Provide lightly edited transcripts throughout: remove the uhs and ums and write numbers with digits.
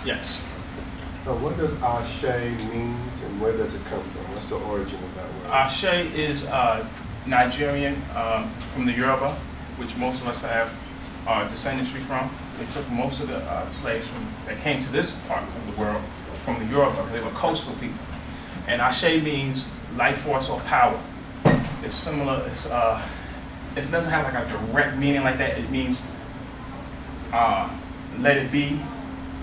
Yes. What does Ashe mean and where does it come from? What's the origin of that word? Ashe is Nigerian, from the Yoruba, which most of us have descendancy from. They took most of the slaves that came to this part of the world from the Yoruba. They were coastal people. And Ashe means life force or power. It's similar, it doesn't have like a direct meaning like that. It means let it be,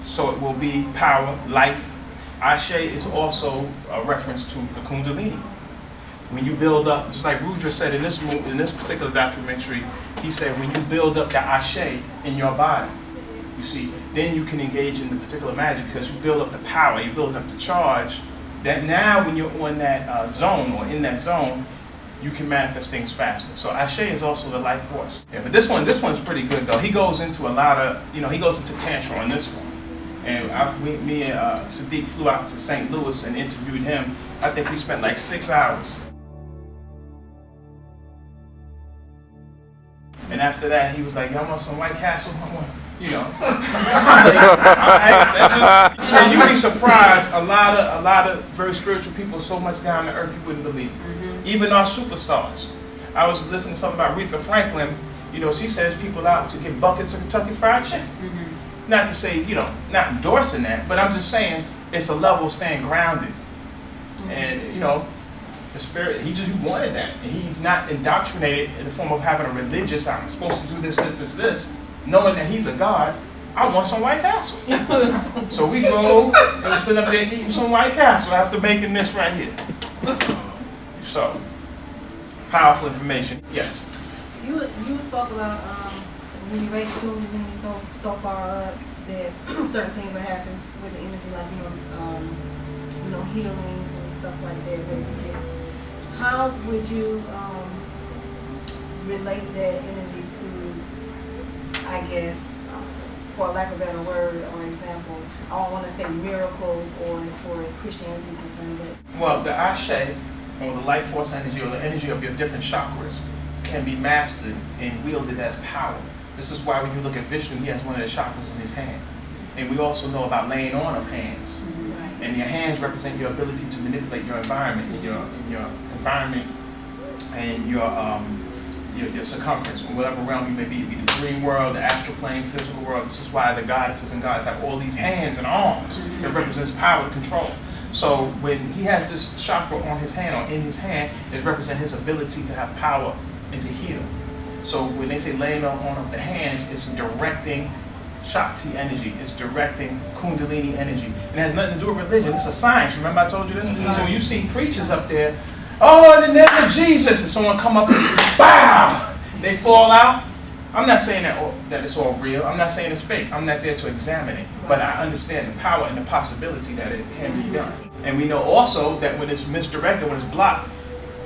so it will be power, life. Ashe is also a reference to the Kundalini. When you build up, just like Rudra said in this particular documentary, he said when you build up the Ashe in your body, you see, then you can engage in the particular magic because you build up the power, you build up the charge, that now when you're on that zone or in that zone, you can manifest things faster. So Ashe is also the life force. Yeah, but this one's pretty good though. He goes into a lot of, he goes into Tantra on this one. And me and Sadiq flew out to St. Louis and interviewed him. I think we spent like 6 hours. And after that, he was like, y'all want some White Castle? I want, and you'd be surprised, a lot of very spiritual people so much down to earth you wouldn't believe. Even our superstars. I was listening to something about Aretha Franklin. She sends people out to get buckets of Kentucky Fried Chicken. Not to say, not endorsing that, but I'm just saying it's a level of staying grounded. And, the spirit, he just wanted that. And he's not indoctrinated in the form of having a religious, I'm supposed to do this, knowing that he's a God. I want some White Castle. So we go and we sit up there eating some White Castle after making this right here. So, powerful information. Yes. You spoke about when you rate the Kundalini so far up that certain things will happen with the energy, like healings and stuff like that. Where you can, how would you relate that energy to, I guess, for lack of a better word or example, I don't want to say miracles or as far as Christianity is concerned, but well, the Ashe, or the life force energy, or the energy of your different chakras, can be mastered and wielded as power. This is why when you look at Vishnu, he has one of the chakras in his hand. And we also know about laying on of hands. And your hands represent your ability to manipulate your environment, and your environment and your circumference, from whatever realm you may be the dream world, the astral plane, physical world. This is why the goddesses and gods have all these hands and arms. It represents power and control. So when he has this chakra on his hand or in his hand, it represents his ability to have power and to heal. So when they say laying on of the hands, it's directing Shakti energy, it's directing Kundalini energy. It has nothing to do with religion, it's a science. Remember I told you this? So when you see preachers up there, oh, in the name of Jesus, and someone come up and bow, they fall out. I'm not saying that it's all real. I'm not saying it's fake. I'm not there to examine it. But I understand the power and the possibility that it can be done. And we know also that when it's misdirected, when it's blocked,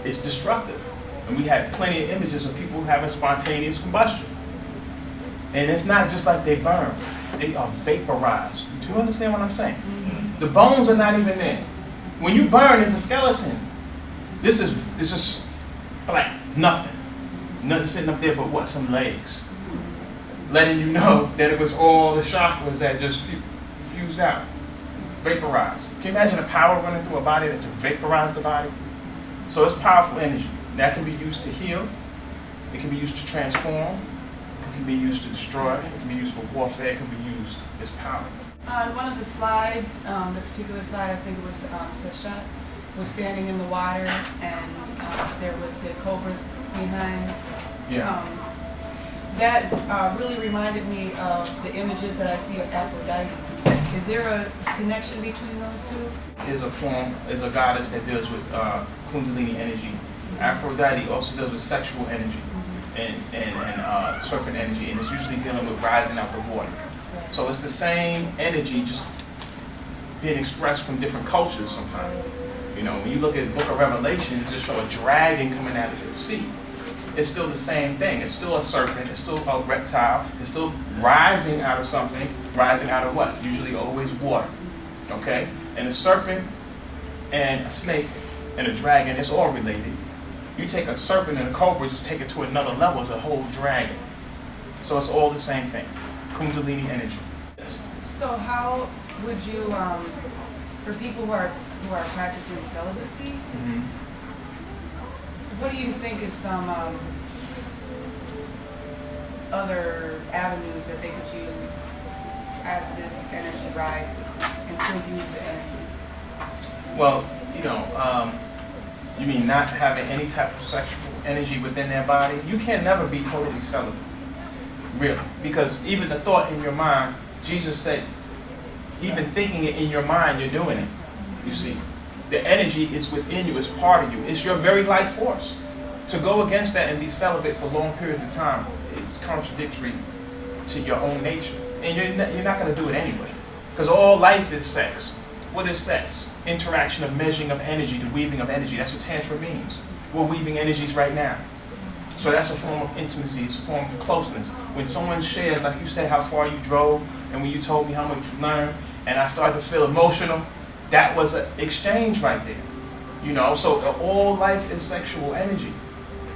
it's destructive. And we had plenty of images of people having spontaneous combustion. And it's not just like they burn. They are vaporized. Do you understand what I'm saying? The bones are not even there. When you burn, it's a skeleton. It's just flat, nothing. Nothing sitting up there but what? Some legs. Letting you know that it was all the chakras that just fused out, vaporized. Can you imagine the power running through a body to vaporize the body? So it's powerful energy. That can be used to heal. It can be used to transform. It can be used to destroy. It can be used for warfare. It can be used as power. On one of the slides, the particular slide, I think it was Sashat, was standing in the water, and there was the cobras behind. Yeah. That really reminded me of the images that I see of Aphrodite. Is there a connection between those two? Is a goddess that deals with Kundalini energy. Aphrodite also deals with sexual energy and serpent energy, and it's usually dealing with rising out the water. So it's the same energy, just being expressed from different cultures sometimes. When you look at the Book of Revelation, it just shows a dragon coming out of the sea. It's still the same thing. It's still a serpent. It's still a reptile. It's still rising out of something. Rising out of what? Usually always water. Okay? And a serpent and a snake and a dragon, it's all related. You take a serpent and a cobra, just take it to another level, it's a whole dragon. So it's all the same thing. Kundalini energy. Yes. So how would you, for people who are practicing celibacy, what do you think is some other avenues that they could use as this energy rises and still use the energy? Well, you mean not having any type of sexual energy within their body? You can never be totally celibate, really, because even the thought in your mind, Jesus said, even thinking it in your mind, you're doing it. You see, the energy is within you, it's part of you, it's your very life force. To go against that and be celibate for long periods of time is contradictory to your own nature, and you're not going to do it anyway, because all life is sex. What is sex? Interaction of measuring of energy, the weaving of energy. That's what Tantra means. We're weaving energies right now. So that's a form of intimacy, it's a form of closeness. When someone shares, like you said, how far you drove, and when you told me how much you learned, and I started to feel emotional, that was an exchange right there. So all life is sexual energy,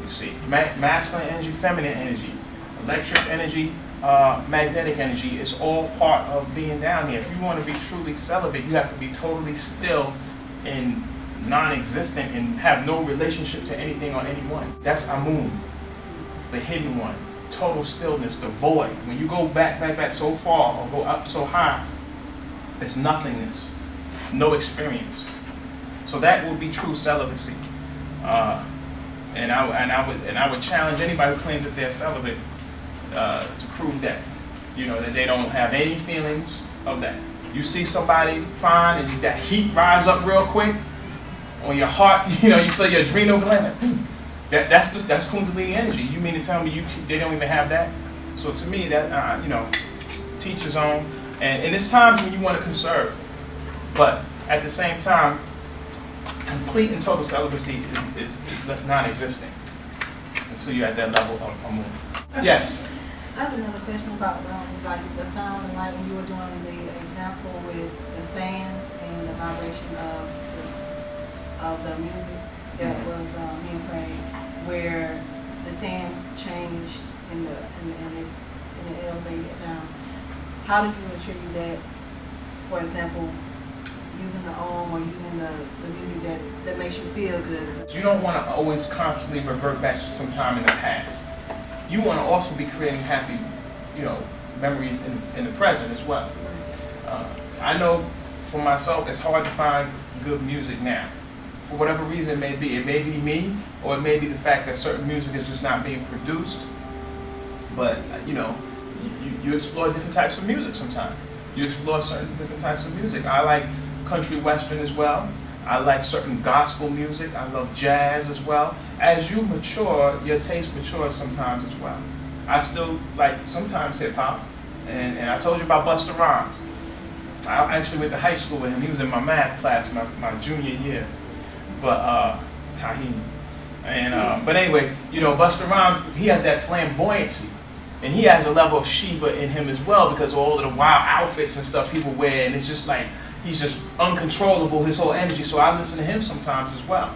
you see. Masculine energy, feminine energy, electric energy, magnetic energy is all part of being down here. If you want to be truly celibate, you have to be totally still and non-existent and have no relationship to anything or anyone. That's Amun, the hidden one. Total stillness, the void. When you go back so far or go up so high, it's nothingness, no experience. So that will be true celibacy. And I would challenge anybody who claims that they're celibate to prove that, that they don't have any feelings of that. You see somebody fine and that heat rise up real quick on your heart, you feel your adrenal gland. That's Kundalini energy. You mean to tell me they don't even have that? So to me, that teach his own. And it's times when you want to conserve, but at the same time, complete and total celibacy is non-existent until you're at that level of Amun. Yes. I have another question about like the sound and light when you were doing the example with the sand and the vibration of the music that was being played, where the sand changed and it elevated down. How do you attribute that? For example, using the or using the music that makes you feel good. You don't want to always constantly revert back to some time in the past. You want to also be creating happy, memories in the present as well. I know for myself, it's hard to find good music now. For whatever reason it may be. It may be me, or it may be the fact that certain music is just not being produced. But, you explore different types of music sometimes. You explore certain different types of music. I like country western as well. I like certain gospel music. I love jazz as well. As you mature, your taste matures sometimes as well. I still like sometimes hip hop. And I told you about Busta Rhymes. I actually went to high school with him. He was in my math class my junior year. But Tahini. And but anyway, Busta Rhymes, he has that flamboyancy. And he has a level of Shiva in him as well, because of all of the wild outfits and stuff he will wear, and it's just like he's just uncontrollable, his whole energy. So I listen to him sometimes as well.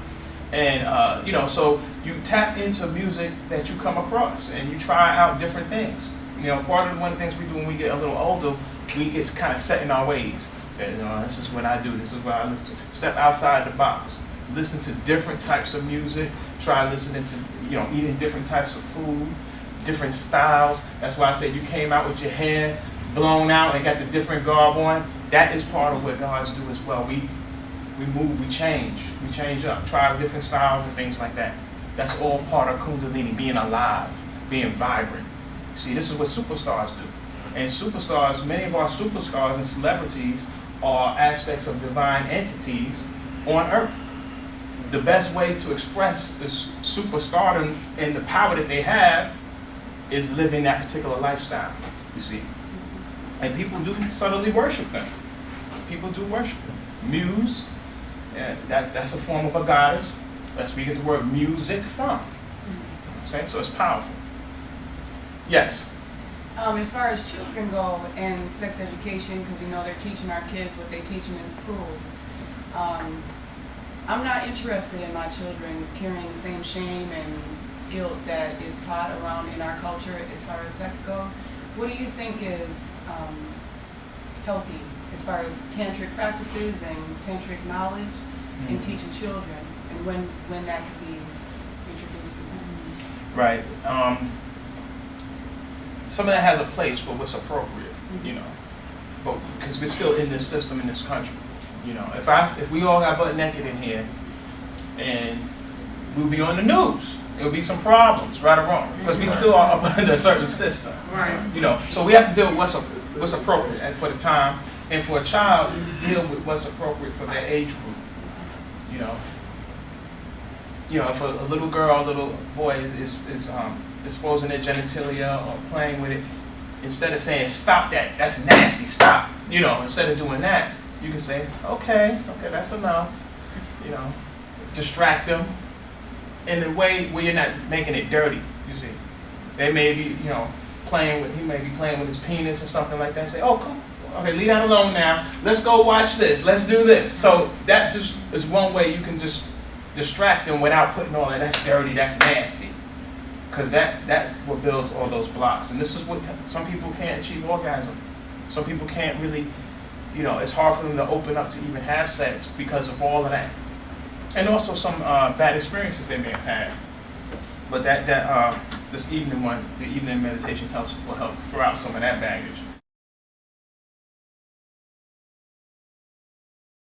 And so you tap into music that you come across, and you try out different things. Part of one of the things we do when we get a little older, we get kind of set in our ways. Say, this is what I do. This is what I listen to. Step outside the box. Listen to different types of music. Try listening to eating different types of food. Different styles. That's why I said you came out with your hair blown out and got the different garb on. That is part of what gods do as well. We move, we change up, try different styles and things like that. That's all part of Kundalini, being alive, being vibrant. See, this is what superstars do. And superstars, many of our superstars and celebrities are aspects of divine entities on earth. The best way to express this superstardom and the power that they have is living that particular lifestyle, you see. And people do subtly worship them. People do worship them. Muse, that's a form of a goddess. That's where you get the word music from. Okay, so it's powerful. Yes? As far as children go and sex education, because they're teaching our kids what they teach them in school, I'm not interested in my children carrying the same shame and guilt that is taught around in our culture as far as sex goes. What do you think is healthy as far as tantric practices and tantric knowledge in teaching children, and when that could be introduced to them. Right. Some of that has a place for what's appropriate, you know, but because we're still in this system in this country, you know. If we all got butt naked in here, and we'll be on the news, there'll be some problems, right or wrong, because we still are up under a certain system, Right. you know. So we have to deal with what's appropriate and for the time, and for a child, you deal with what's appropriate for their age group, you know. You know, if a little girl, a little boy is exposing their genitalia or playing with it, instead of saying, stop that, that's nasty, stop, you know, instead of doing that, you can say, okay, that's enough, you know, distract them in a way where you're not making it dirty, you see. They may be, you know, he may be playing with his penis or something like that, and say, oh, come, okay, leave that alone now, let's go watch this, let's do this. So that just is one way you can just distract them without putting all that, that's dirty, that's nasty. Because that's what builds all those blocks. And this is what some people can't achieve orgasm. Some people can't really, you know, it's hard for them to open up to even have sex because of all of that. And also some bad experiences they may have had. But this evening one, the evening meditation will help throw out some of that baggage.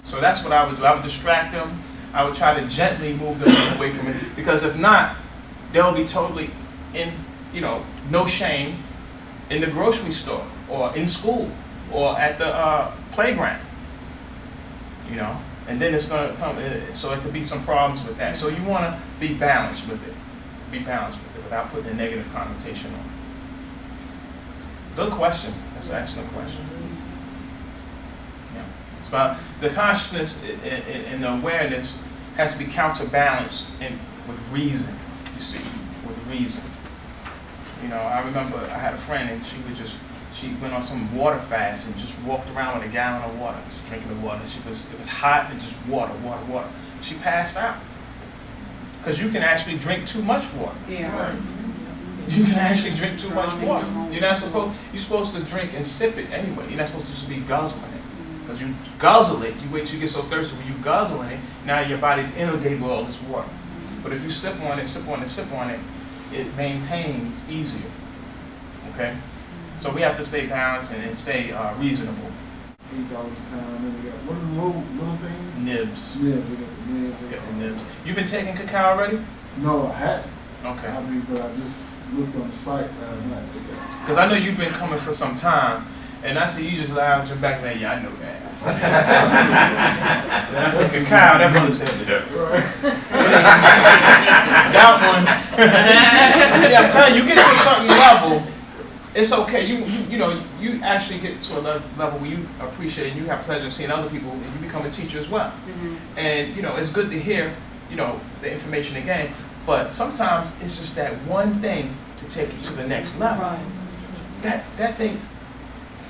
So that's what I would do. I would distract them. I would try to gently move them away from it. Because if not, they'll be totally in, you know, no shame in the grocery store or in school or at the playground, you know, and then it's going to come, so it could be some problems with that. So you want to be balanced with it, without putting a negative connotation on it. Good question. That's an excellent question. Yeah. It's about the consciousness and the awareness has to be counterbalanced with reason. You see, with reason. You know, I remember I had a friend and she went on some water fast and just walked around with a gallon of water, just drinking the water. It was hot and just water. She passed out. Because you can actually drink too much water. Yeah. Right. You can actually drink too much water. You're supposed to drink and sip it anyway. You're not supposed to just be guzzling it. Because you guzzle it, you wait till you get so thirsty when you guzzling it, now your body's inundated with all this water. But if you sip on it, it maintains easier. Okay? So we have to stay balanced and stay reasonable. $8 a pound, and we got what are the little things? Nibs. Nibs, we got the nibs. Get the nibs. You've been taking cacao already? No, I hadn't. Okay. I mean, but I just looked on the site last night. Because I know you've been coming for some time, and I see you just lounging back there. Yeah, I know that. Then I said cacao, that brother said that one. Yeah, I'm telling you, you get to a certain level, it's okay. You know, you actually get to a level where you appreciate and you have pleasure in seeing other people, and you become a teacher as well. Mm-hmm. And you know, it's good to hear, you know, the information again. But sometimes it's just that one thing to take you to the next level. Right. That thing.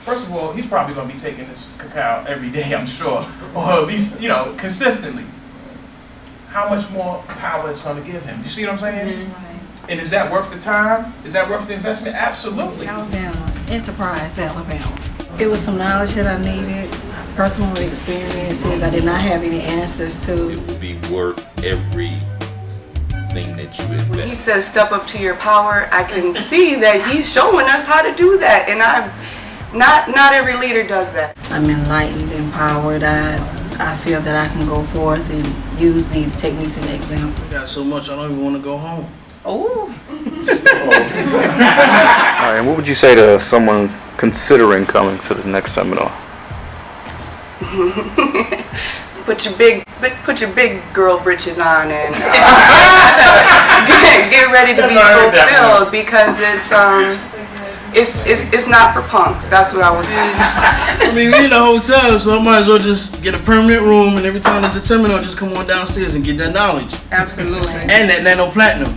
First of all, he's probably going to be taking this cacao every day, I'm sure, or at least, you know, consistently. How much more power it's going to give him? Do you see what I'm saying? Mm-hmm. And is that worth the time? Is that worth the investment? Absolutely. Alabama, Enterprise, Alabama. It was some knowledge that I needed, personal experiences I did not have any answers to. It will be worth everything that you invest. When he says step up to your power, I can see that he's showing us how to do that, and not every leader does that. I'm enlightened, empowered. I feel that I can go forth and use these techniques and examples. I got so much I don't even want to go home. Oh. All right, and what would you say to someone considering coming to the next seminar? Put your big girl britches on and get ready to be fulfilled, because it's not for punks. That's what I was saying. I mean, we in a hotel, so I might as well just get a permanent room, and every time there's a seminar, just come on downstairs and get that knowledge. Absolutely. And that nano platinum.